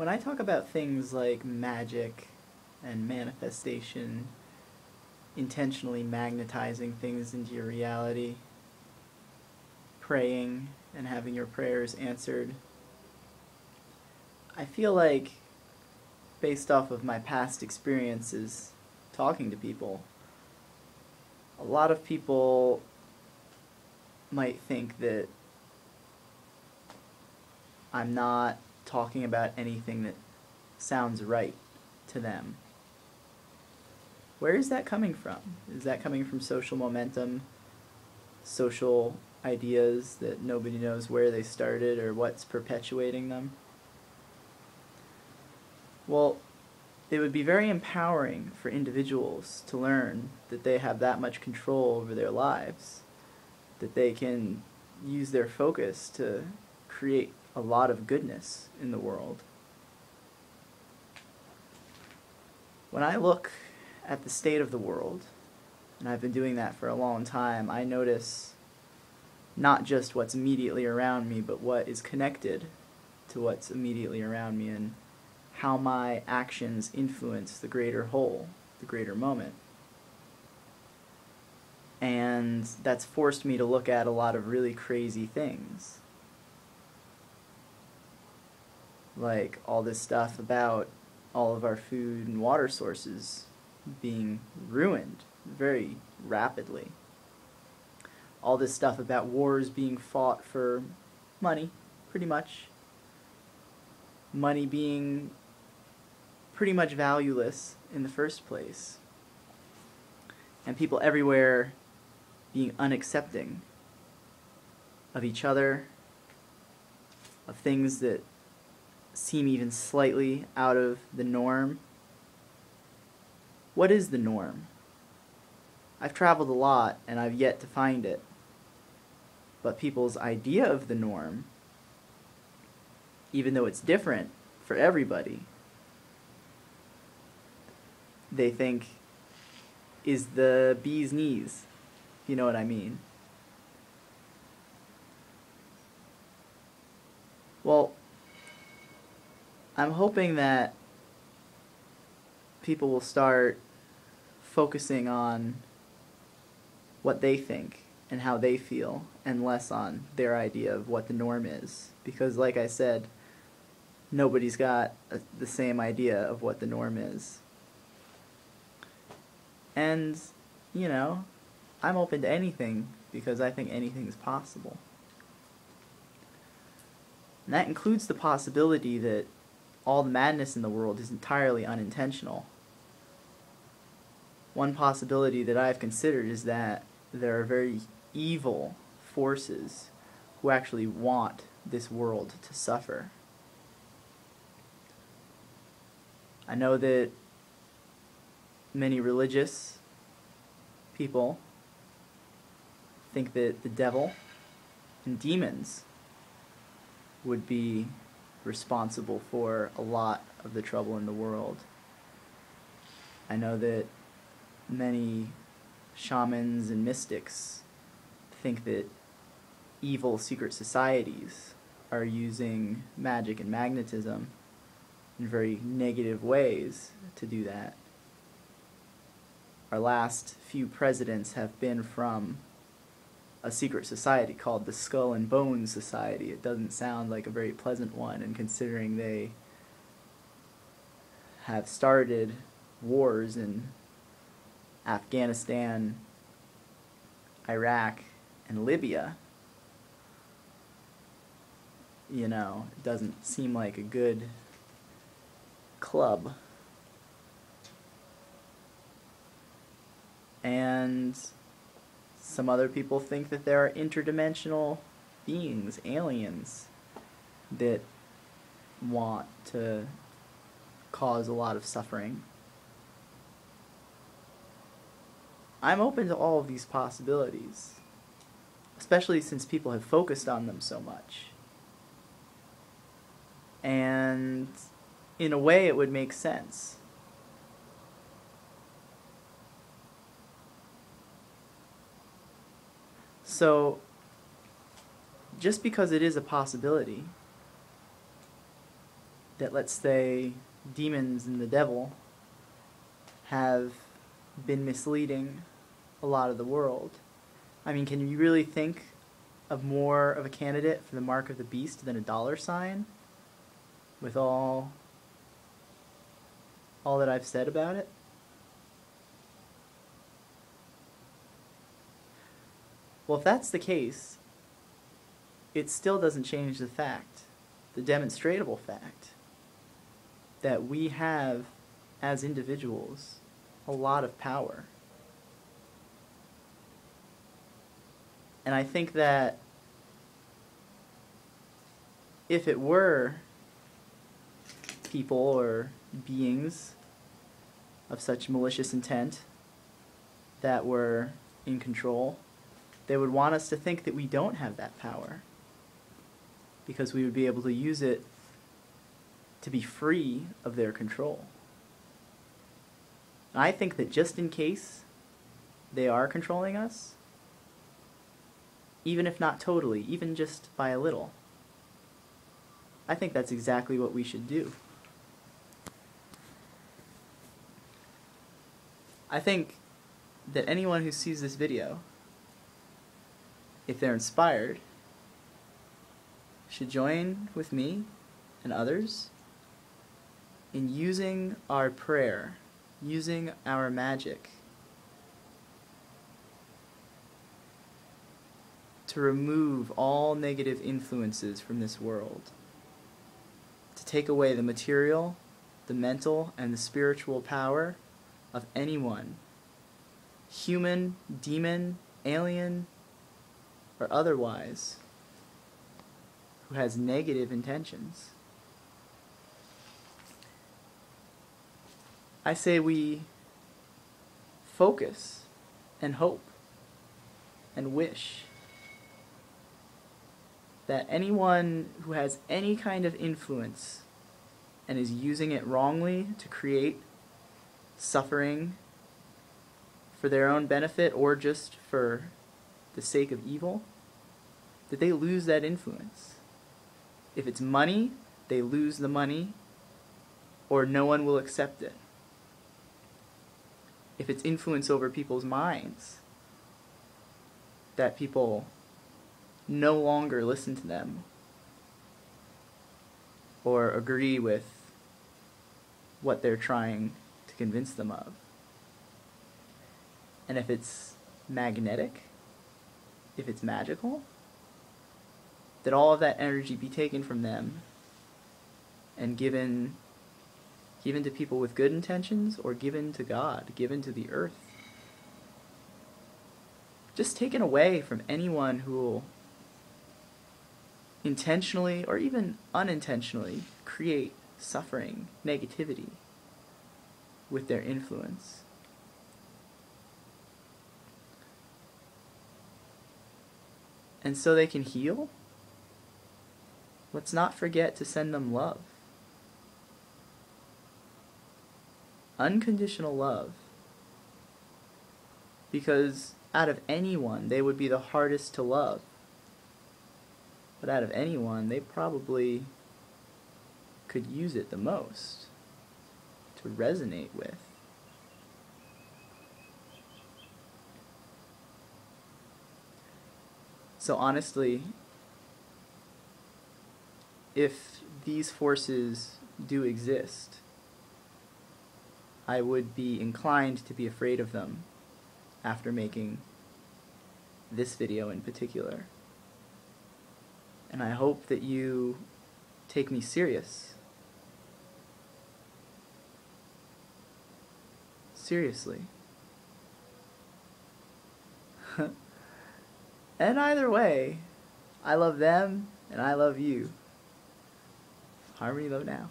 When I talk about things like magic and manifestation, intentionally magnetizing things into your reality, praying and having your prayers answered, I feel like, based off of my past experiences talking to people, a lot of people might think that I'm not talking about anything that sounds right to them. Where is that coming from? Is that coming from social momentum, social ideas that nobody knows where they started or what's perpetuating them? Well, it would be very empowering for individuals to learn that they have that much control over their lives, that they can use their focus to create a lot of goodness in the world. When I look at the state of the world, and I've been doing that for a long time, I notice not just what's immediately around me, but what is connected to what's immediately around me, and how my actions influence the greater whole, the greater moment. And that's forced me to look at a lot of really crazy things. Like all this stuff about all of our food and water sources being ruined very rapidly. All this stuff about wars being fought for money, pretty much. Money being pretty much valueless in the first place. And people everywhere being unaccepting of each other, of things that seem even slightly out of the norm. What is the norm? I've traveled a lot and I've yet to find it. But people's idea of the norm, even though it's different for everybody, they think is the bee's knees, if you know what I mean. Well, I'm hoping that people will start focusing on what they think and how they feel, and less on their idea of what the norm is. Because like I said, nobody's got the same idea of what the norm is. And, you know, I'm open to anything because I think anything's possible. And that includes the possibility that all the madness in the world is entirely unintentional. One possibility that I've considered is that there are very evil forces who actually want this world to suffer. I know that many religious people think that the devil and demons would be responsible for a lot of the trouble in the world. I know that many shamans and mystics think that evil secret societies are using magic and magnetism in very negative ways to do that. Our last few presidents have been from a secret society called the Skull and Bones Society. It doesn't sound like a very pleasant one, and considering they have started wars in Afghanistan, Iraq, and Libya, you know, it doesn't seem like a good club. And some other people think that there are interdimensional beings, aliens, that want to cause a lot of suffering. I'm open to all of these possibilities, especially since people have focused on them so much. And in a way it would make sense. So, just because it is a possibility that, let's say, demons and the devil have been misleading a lot of the world. I mean, can you really think of more of a candidate for the mark of the beast than a $, with all that I've said about it? Well, if that's the case, it still doesn't change the fact, the demonstrable fact, that we have, as individuals, a lot of power. And I think that if it were people or beings of such malicious intent that were in control, they would want us to think that we don't have that power, because we would be able to use it to be free of their control. And I think that just in case they are controlling us, even if not totally, even just by a little, I think that's exactly what we should do. I think that anyone who sees this video, if they're inspired, should join with me and others in using our prayer, using our magic to remove all negative influences from this world, to take away the material, the mental, and the spiritual power of anyone, human, demon, alien, or otherwise, who has negative intentions. I say we focus and hope and wish that anyone who has any kind of influence and is using it wrongly to create suffering for their own benefit or just for the sake of evil, that they lose that influence. If it's money, they lose the money, or no one will accept it. If it's influence over people's minds, that people no longer listen to them or agree with what they're trying to convince them of. And if it's magnetic, if it's magical, that all of that energy be taken from them and given to people with good intentions, or given to God, given to the earth. Just taken away from anyone who will intentionally or even unintentionally create suffering, negativity with their influence. And so they can heal, let's not forget to send them love. Unconditional love. Because out of anyone, they would be the hardest to love. But out of anyone, they probably could use it the most to resonate with. So honestly, if these forces do exist, I would be inclined to be afraid of them after making this video in particular. And I hope that you take me serious. Seriously. And either way, I love them and I love you. Harmony, love now.